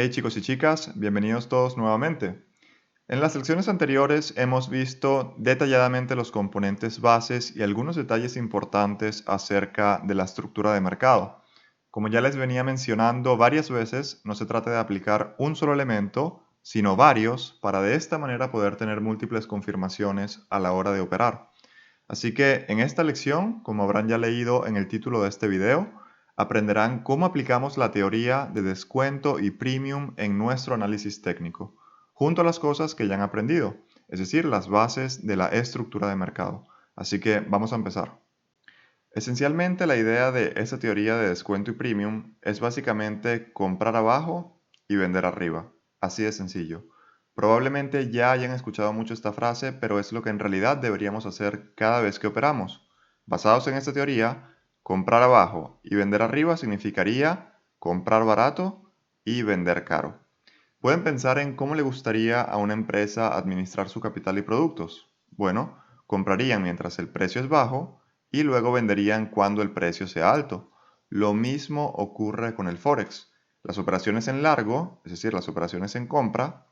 Hey chicos y chicas, bienvenidos todos nuevamente. En las lecciones anteriores hemos visto detalladamente los componentes bases y algunos detalles importantes acerca de la estructura de mercado. Como ya les venía mencionando varias veces, no se trata de aplicar un solo elemento, sino varios, para de esta manera poder tener múltiples confirmaciones a la hora de operar. Así que en esta lección, como habrán ya leído en el título de este video, aprenderán cómo aplicamos la teoría de descuento y premium en nuestro análisis técnico, junto a las cosas que ya han aprendido, es decir, las bases de la estructura de mercado. Así que vamos a empezar. Esencialmente la idea de esta teoría de descuento y premium es básicamente comprar abajo y vender arriba, así de sencillo. Probablemente ya hayan escuchado mucho esta frase, pero es lo que en realidad deberíamos hacer cada vez que operamos. Basados en esta teoría, comprar abajo y vender arriba significaría comprar barato y vender caro. Pueden pensar en cómo le gustaría a una empresa administrar su capital y productos. Bueno, comprarían mientras el precio es bajo y luego venderían cuando el precio sea alto. Lo mismo ocurre con el Forex. Las operaciones en largo, es decir, las operaciones en compra,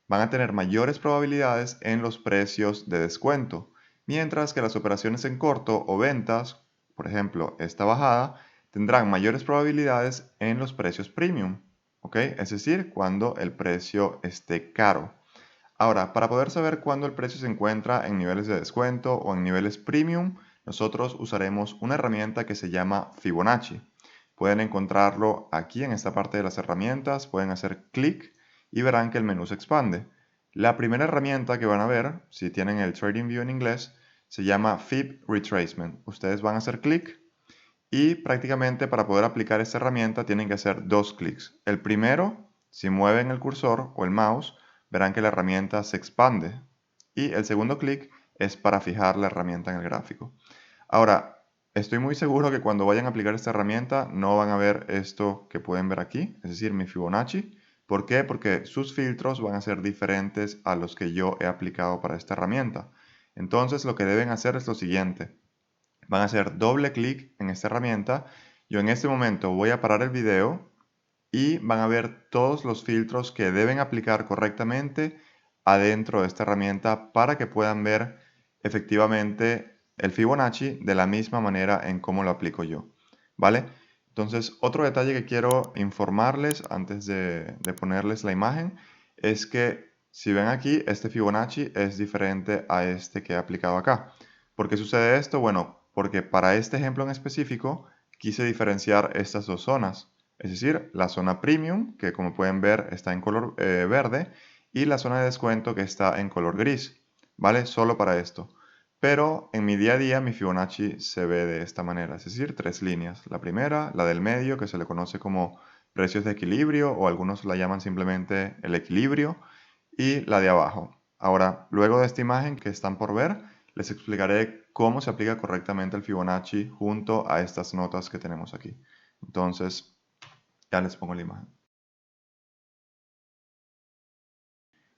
van a tener mayores probabilidades en los precios de descuento, mientras que las operaciones en corto o ventas, por ejemplo, esta bajada, tendrán mayores probabilidades en los precios premium, ¿ok? Es decir, cuando el precio esté caro. Ahora, para poder saber cuándo el precio se encuentra en niveles de descuento o en niveles premium, nosotros usaremos una herramienta que se llama Fibonacci. Pueden encontrarlo aquí en esta parte de las herramientas, pueden hacer clic y verán que el menú se expande. La primera herramienta que van a ver, si tienen el TradingView en inglés, se llama Fib Retracement. Ustedes van a hacer clic y prácticamente para poder aplicar esta herramienta tienen que hacer dos clics. El primero, si mueven el cursor o el mouse, verán que la herramienta se expande. Y el segundo clic es para fijar la herramienta en el gráfico. Ahora, estoy muy seguro que cuando vayan a aplicar esta herramienta no van a ver esto que pueden ver aquí, es decir, mi Fibonacci. ¿Por qué? Porque sus filtros van a ser diferentes a los que yo he aplicado para esta herramienta. Entonces, lo que deben hacer es lo siguiente. Van a hacer doble clic en esta herramienta. Yo en este momento voy a parar el video y van a ver todos los filtros que deben aplicar correctamente adentro de esta herramienta para que puedan ver efectivamente el Fibonacci de la misma manera en cómo lo aplico yo, ¿vale? Entonces, otro detalle que quiero informarles antes de ponerles la imagen es que si ven aquí, este Fibonacci es diferente a este que he aplicado acá. ¿Por qué sucede esto? Bueno, porque para este ejemplo en específico quise diferenciar estas dos zonas. Es decir, la zona premium, que como pueden ver está en color verde, y la zona de descuento que está en color gris, ¿vale? Solo para esto. Pero en mi día a día mi Fibonacci se ve de esta manera, es decir, tres líneas. La primera, la del medio, que se le conoce como precios de equilibrio, o algunos la llaman simplemente el equilibrio, y la de abajo. Ahora, luego de esta imagen que están por ver, les explicaré cómo se aplica correctamente el Fibonacci junto a estas notas que tenemos aquí. Entonces, ya les pongo la imagen.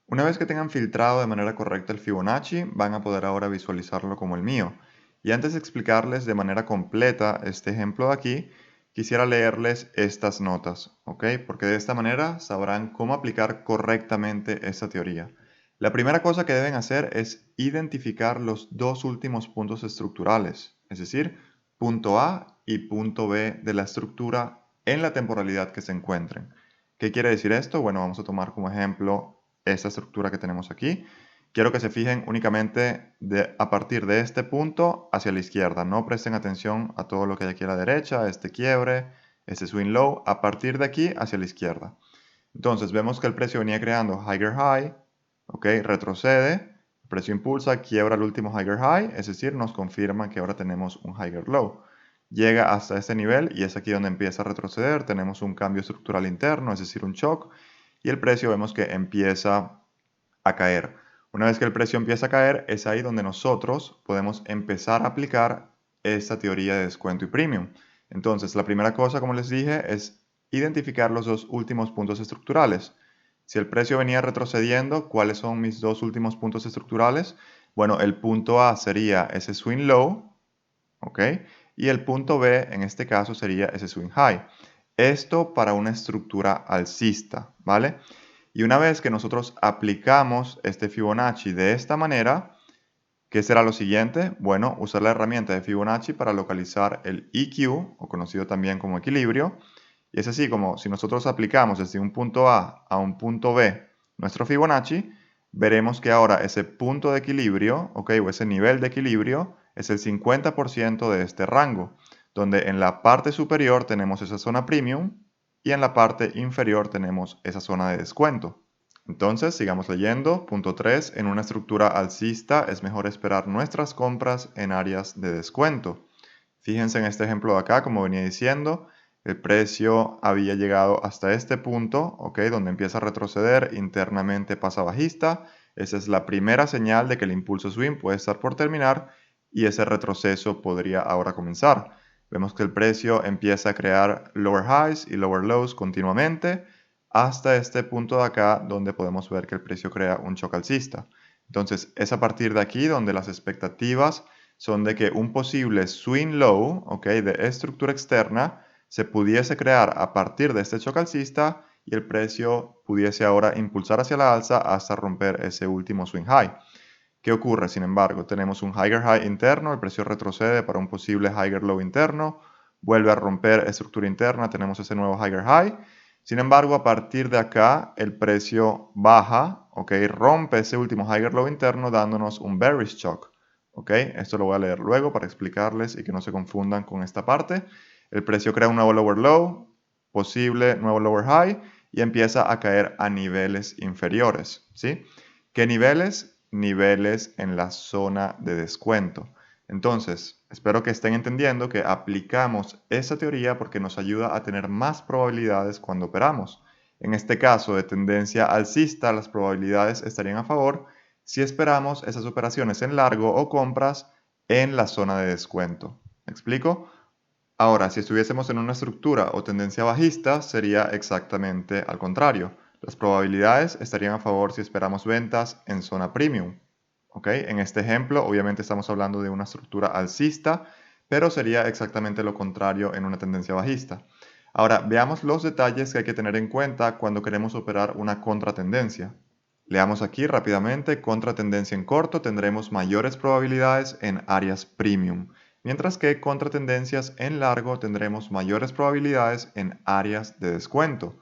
Una vez que tengan filtrado de manera correcta el Fibonacci, van a poder ahora visualizarlo como el mío. Y antes de explicarles de manera completa este ejemplo de aquí, quisiera leerles estas notas, ¿ok? Porque de esta manera sabrán cómo aplicar correctamente esta teoría. La primera cosa que deben hacer es identificar los dos últimos puntos estructurales, es decir, punto A y punto B de la estructura en la temporalidad que se encuentren. ¿Qué quiere decir esto? Bueno, vamos a tomar como ejemplo esta estructura que tenemos aquí. Quiero que se fijen únicamente a partir de este punto hacia la izquierda. No presten atención a todo lo que hay aquí a la derecha, este quiebre, este swing low, a partir de aquí hacia la izquierda. Entonces vemos que el precio venía creando higher high, ¿ok? Retrocede, el precio impulsa, quiebra el último higher high, es decir, nos confirma que ahora tenemos un higher low. Llega hasta este nivel y es aquí donde empieza a retroceder, tenemos un cambio estructural interno, es decir, un shock, y el precio vemos que empieza a caer. Una vez que el precio empieza a caer, es ahí donde nosotros podemos empezar a aplicar esta teoría de descuento y premium. Entonces, la primera cosa, como les dije, es identificar los dos últimos puntos estructurales. Si el precio venía retrocediendo, ¿cuáles son mis dos últimos puntos estructurales? Bueno, el punto A sería ese swing low, ¿ok? Y el punto B, en este caso, sería ese swing high. Esto para una estructura alcista, ¿vale? Y una vez que nosotros aplicamos este Fibonacci de esta manera, ¿qué será lo siguiente? Bueno, usar la herramienta de Fibonacci para localizar el EQ, o conocido también como equilibrio. Y es así como si nosotros aplicamos desde un punto A un punto B nuestro Fibonacci, veremos que ahora ese punto de equilibrio, ¿ok? O ese nivel de equilibrio es el 50% de este rango, donde en la parte superior tenemos esa zona premium y en la parte inferior tenemos esa zona de descuento. Entonces, sigamos leyendo. Punto 3. En una estructura alcista es mejor esperar nuestras compras en áreas de descuento. Fíjense en este ejemplo de acá, como venía diciendo, el precio había llegado hasta este punto, ¿ok? Donde empieza a retroceder, internamente pasa bajista. Esa es la primera señal de que el impulso swing puede estar por terminar y ese retroceso podría ahora comenzar. Vemos que el precio empieza a crear lower highs y lower lows continuamente hasta este punto de acá donde podemos ver que el precio crea un shock alcista. Entonces es a partir de aquí donde las expectativas son de que un posible swing low, ¿ok? De estructura externa se pudiese crear a partir de este shock alcista y el precio pudiese ahora impulsar hacia la alza hasta romper ese último swing high. ¿Qué ocurre? Sin embargo, tenemos un higher high interno, el precio retrocede para un posible higher low interno, vuelve a romper estructura interna, tenemos ese nuevo higher high. Sin embargo, a partir de acá, el precio baja, ¿ok? Rompe ese último higher low interno dándonos un bearish shock, ¿ok? Esto lo voy a leer luego para explicarles y que no se confundan con esta parte. El precio crea un nuevo lower low, posible nuevo lower high y empieza a caer a niveles inferiores, ¿sí? ¿Qué niveles? Niveles en la zona de descuento. Entonces, espero que estén entendiendo que aplicamos esa teoría porque nos ayuda a tener más probabilidades cuando operamos. En este caso de tendencia alcista, las probabilidades estarían a favor si esperamos esas operaciones en largo o compras en la zona de descuento. ¿Me explico? Ahora, si estuviésemos en una estructura o tendencia bajista, sería exactamente al contrario. Las probabilidades estarían a favor si esperamos ventas en zona premium. ¿Ok? En este ejemplo, obviamente estamos hablando de una estructura alcista, pero sería exactamente lo contrario en una tendencia bajista. Ahora, veamos los detalles que hay que tener en cuenta cuando queremos operar una contratendencia. Leamos aquí rápidamente, contratendencia en corto tendremos mayores probabilidades en áreas premium, mientras que contratendencias en largo tendremos mayores probabilidades en áreas de descuento.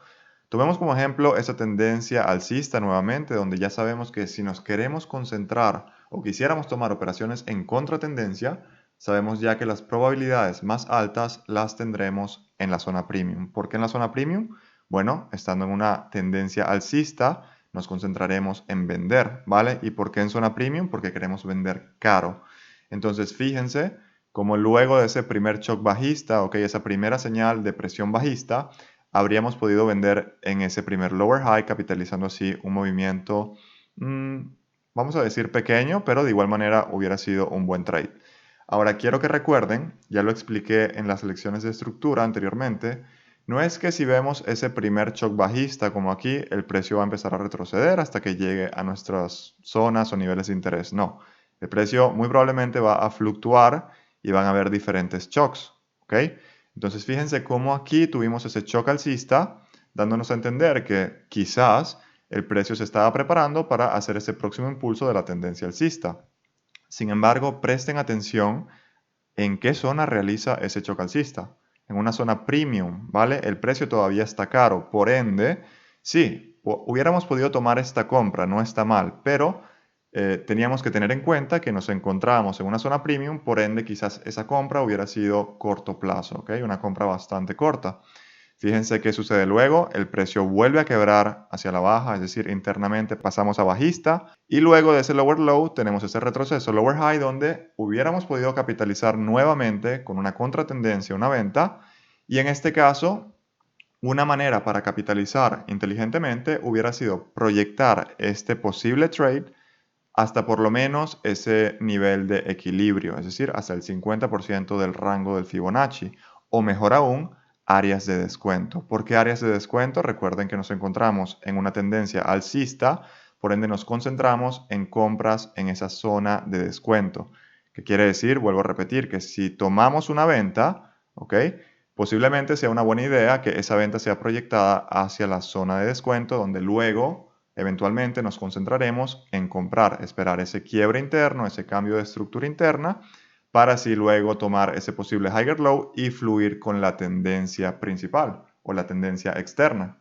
Tomemos como ejemplo esa tendencia alcista nuevamente, donde ya sabemos que si nos queremos concentrar o quisiéramos tomar operaciones en contratendencia, sabemos ya que las probabilidades más altas las tendremos en la zona premium. ¿Por qué en la zona premium? Bueno, estando en una tendencia alcista, nos concentraremos en vender, ¿vale? ¿Y por qué en zona premium? Porque queremos vender caro. Entonces, fíjense como luego de ese primer shock bajista, ok, esa primera señal de presión bajista, habríamos podido vender en ese primer lower high, capitalizando así un movimiento, vamos a decir pequeño, pero de igual manera hubiera sido un buen trade. Ahora quiero que recuerden, ya lo expliqué en las lecciones de estructura anteriormente, no es que si vemos ese primer shock bajista como aquí, el precio va a empezar a retroceder hasta que llegue a nuestras zonas o niveles de interés. No, el precio muy probablemente va a fluctuar y van a haber diferentes shocks, ¿ok? Entonces fíjense cómo aquí tuvimos ese shock alcista, dándonos a entender que quizás el precio se estaba preparando para hacer ese próximo impulso de la tendencia alcista. Sin embargo, presten atención en qué zona realiza ese shock alcista. En una zona premium, ¿vale? El precio todavía está caro, por ende, sí, hubiéramos podido tomar esta compra, no está mal, pero teníamos que tener en cuenta que nos encontrábamos en una zona premium, por ende quizás esa compra hubiera sido corto plazo, ¿ok? Una compra bastante corta. Fíjense qué sucede luego, el precio vuelve a quebrar hacia la baja, es decir, internamente pasamos a bajista y luego de ese lower low tenemos ese retroceso lower high donde hubiéramos podido capitalizar nuevamente con una contratendencia, una venta y en este caso una manera para capitalizar inteligentemente hubiera sido proyectar este posible trade hasta por lo menos ese nivel de equilibrio, es decir, hasta el 50% del rango del Fibonacci, o mejor aún, áreas de descuento. ¿Por qué áreas de descuento? Recuerden que nos encontramos en una tendencia alcista, por ende nos concentramos en compras en esa zona de descuento. ¿Qué quiere decir? Vuelvo a repetir que si tomamos una venta, ¿ok? Posiblemente sea una buena idea que esa venta sea proyectada hacia la zona de descuento donde luego eventualmente nos concentraremos en comprar, esperar ese quiebre interno, ese cambio de estructura interna, para así luego tomar ese posible higher low y fluir con la tendencia principal o la tendencia externa.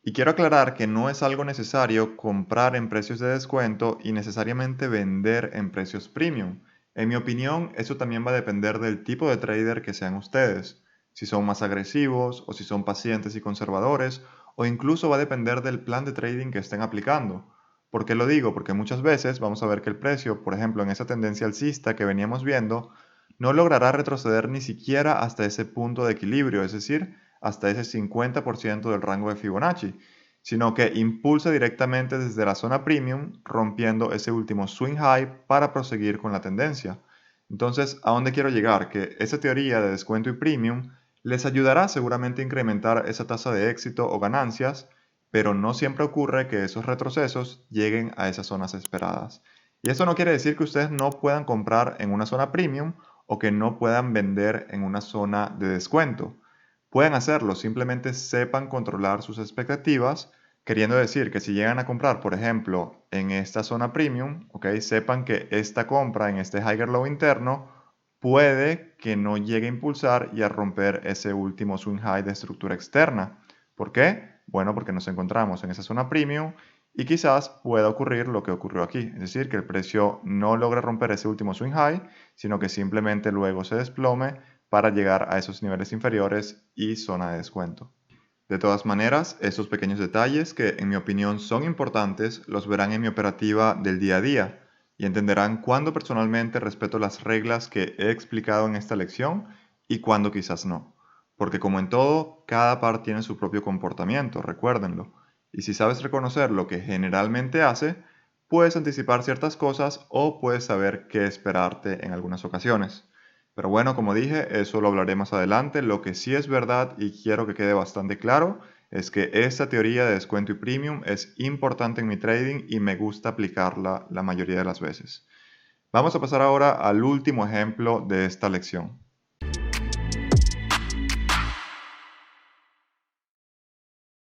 Y quiero aclarar que no es algo necesario comprar en precios de descuento y necesariamente vender en precios premium. En mi opinión, eso también va a depender del tipo de trader que sean ustedes, si son más agresivos o si son pacientes y conservadores, o incluso va a depender del plan de trading que estén aplicando. ¿Por qué lo digo? Porque muchas veces vamos a ver que el precio, por ejemplo, en esa tendencia alcista que veníamos viendo, no logrará retroceder ni siquiera hasta ese punto de equilibrio, es decir, hasta ese 50% del rango de Fibonacci, sino que impulsa directamente desde la zona premium, rompiendo ese último swing high para proseguir con la tendencia. Entonces, ¿a dónde quiero llegar? Que esa teoría de descuento y premium les ayudará seguramente a incrementar esa tasa de éxito o ganancias, pero no siempre ocurre que esos retrocesos lleguen a esas zonas esperadas. Y eso no quiere decir que ustedes no puedan comprar en una zona premium o que no puedan vender en una zona de descuento. Pueden hacerlo, simplemente sepan controlar sus expectativas, queriendo decir que si llegan a comprar, por ejemplo, en esta zona premium, ¿ok? Sepan que esta compra en este higher low interno puede que no llegue a impulsar y a romper ese último swing high de estructura externa. ¿Por qué? Bueno, porque nos encontramos en esa zona premium y quizás pueda ocurrir lo que ocurrió aquí, es decir, que el precio no logre romper ese último swing high, sino que simplemente luego se desplome para llegar a esos niveles inferiores y zona de descuento. De todas maneras, estos pequeños detalles, que en mi opinión son importantes, los verán en mi operativa del día a día y entenderán cuándo personalmente respeto las reglas que he explicado en esta lección y cuándo quizás no. Porque como en todo, cada par tiene su propio comportamiento, recuérdenlo. Y si sabes reconocer lo que generalmente hace, puedes anticipar ciertas cosas o puedes saber qué esperarte en algunas ocasiones. Pero bueno, como dije, eso lo hablaré más adelante. Lo que sí es verdad y quiero que quede bastante claro es que esta teoría de descuento y premium es importante en mi trading y me gusta aplicarla la mayoría de las veces. Vamos a pasar ahora al último ejemplo de esta lección.